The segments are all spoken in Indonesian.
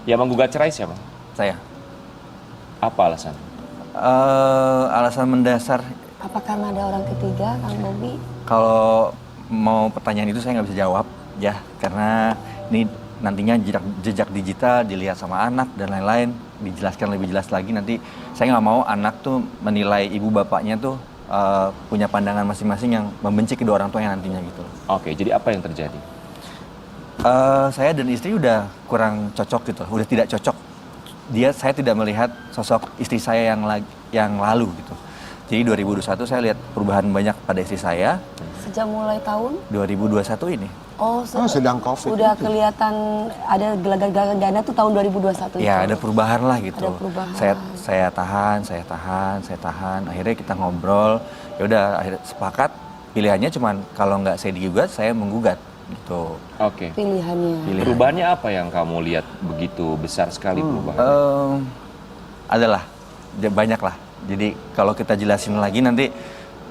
Yang menggugat cerai siapa? Saya. Apa alasan? Alasan mendasar, Apa karena ada orang ketiga, Kang Bobi? kalau mau pertanyaan itu saya nggak bisa jawab ya, karena ini nantinya jejak digital dilihat sama anak dan lain-lain, dijelaskan lebih jelas lagi. Nanti saya nggak mau anak tuh menilai ibu bapaknya tuh punya pandangan masing-masing yang membenci kedua orang tuanya nantinya gitu. Oke, jadi apa yang terjadi? Saya dan istri udah kurang cocok gitu, udah tidak cocok. Saya tidak melihat sosok istri saya yang lalu gitu. Jadi 2021 saya lihat perubahan banyak pada istri saya. Sejak mulai tahun? 2021 ini. Oh, sedang COVID udah itu. kelihatan ada gelagat-gelagat dana tuh tahun 2021 itu. Ya ada perubahan lah gitu. Ada perubahan. Saya tahan. Akhirnya kita ngobrol. Ya udah akhirnya sepakat. Pilihannya cuman kalau nggak saya digugat, saya menggugat gitu. Oke. Pilihannya. Perubahannya apa yang kamu lihat begitu besar sekali perubahannya? Adalah banyak lah. Jadi kalau kita jelasin lagi nanti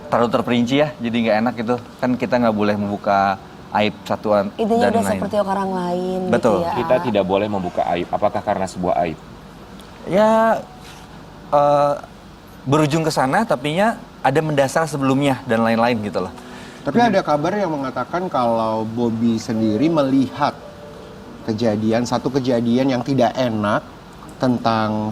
terlalu terperinci ya. Jadi nggak enak gitu. Kan kita nggak boleh membuka aib satuan Intinya dan udah lain. seperti orang lain. Betul. Gitu ya. Kita tidak boleh membuka aib. Apakah karena sebuah aib? Ya berujung ke sana, tapinya ada mendasar sebelumnya dan lain-lain gitu loh. Tapi ada kabar yang mengatakan kalau Bobi sendiri melihat satu kejadian yang tidak enak tentang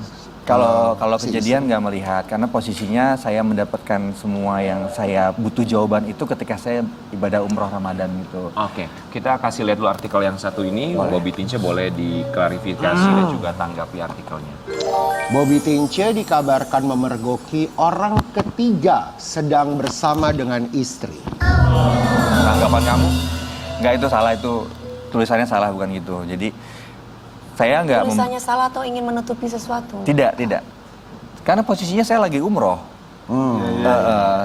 Kalau si kejadian nggak melihat, karena posisinya saya mendapatkan semua yang saya butuh jawaban itu ketika saya ibadah umroh Ramadan gitu. Oke, kita kasih lihat dulu artikel yang satu ini. Bobi Tince boleh diklarifikasi dan juga tanggapi artikelnya. Bobi Tince dikabarkan memergoki orang ketiga sedang bersama dengan istri. Tanggapan kamu? Nggak, itu salah, itu tulisannya salah, bukan gitu. Jadi saya nggak Tulisannya salah atau ingin menutupi sesuatu? Tidak. Karena posisinya saya lagi umroh.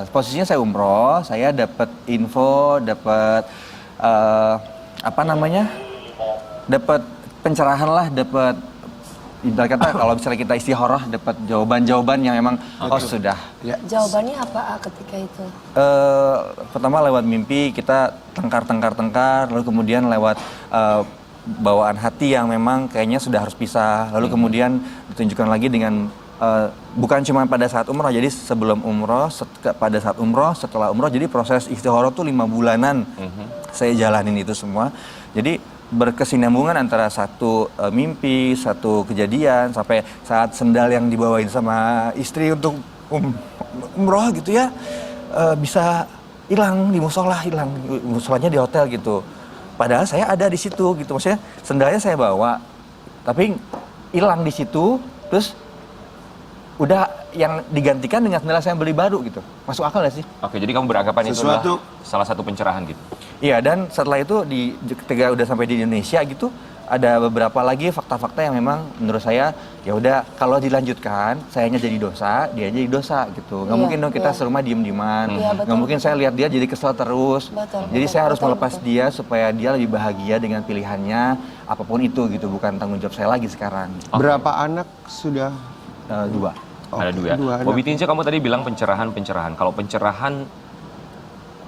Posisinya saya umroh, saya dapat info, dapat dapat pencerahan lah, dapat ibarat kata kalau misalnya kita istikharah, dapat jawaban-jawaban yang emang sudah. Ya. Jawabannya apa ketika itu? Pertama lewat mimpi kita tengkar, lalu kemudian lewat bawaan hati yang memang kayaknya sudah harus pisah, lalu kemudian ditunjukkan lagi dengan bukan cuma pada saat umroh, jadi sebelum umroh, pada saat umroh, setelah umroh, jadi proses istikharah tuh 5 bulanan saya jalanin itu semua. Jadi berkesinambungan antara satu mimpi, satu kejadian, sampai saat sendal yang dibawain sama istri untuk umroh gitu ya, bisa hilang di musola, musolanya di hotel gitu. Padahal saya ada di situ gitu, maksudnya sendalnya saya bawa, tapi hilang di situ, terus udah yang digantikan dengan sendal saya beli baru gitu. Masuk akal gak sih? Oke, jadi kamu beranggapan itu Sesuatu- adalah salah satu pencerahan gitu? Iya, dan setelah itu ketika udah sampai di Indonesia gitu, ada beberapa lagi fakta-fakta yang memang menurut saya ya udah kalau dilanjutkan sayanya jadi dosa, dia jadi dosa gitu. Nggak Iya, mungkin dong kita iya. serumah diem-dieman. Iya, betul, Nggak mungkin saya lihat dia jadi kesel terus. Betul, Jadi betul, saya harus betul, melepas betul. dia supaya dia lebih bahagia dengan pilihannya apapun itu gitu, bukan tanggung jawab saya lagi sekarang. Berapa anak sudah? 2. Ada Oke, dua. dua anak. Bobi Tince, kamu tadi bilang pencerahan. Kalau pencerahan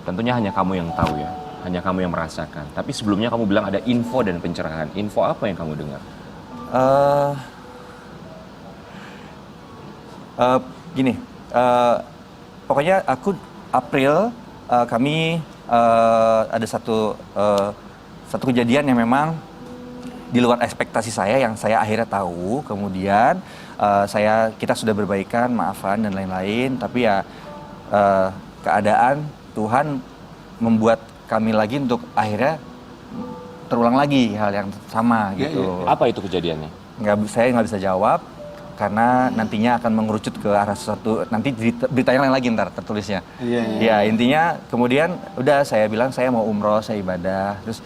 tentunya hanya kamu yang tahu ya, hanya kamu yang merasakan. Tapi sebelumnya kamu bilang ada info dan pencerahan. Info apa yang kamu dengar? Gini, pokoknya aku April kami ada satu kejadian yang memang di luar ekspektasi saya, yang saya akhirnya tahu. Kemudian kita sudah berbaikan, maafan dan lain-lain. Tapi ya keadaan Tuhan membuat kami lagi untuk akhirnya terulang lagi hal yang sama gitu. Apa itu kejadiannya? Saya nggak bisa jawab karena nantinya akan mengerucut ke arah sesuatu, nanti beritanya lain lagi ntar tertulisnya. Ya intinya kemudian udah saya bilang saya mau umroh, saya ibadah, terus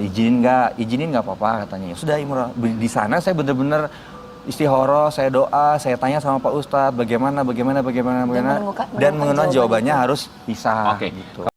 izinin nggak apa-apa katanya. Sudah umroh di sana saya bener-bener istikharah, saya doa, saya tanya sama Pak Ustadz bagaimana dan mengenal jawabannya harus pisah. Oke, gitu.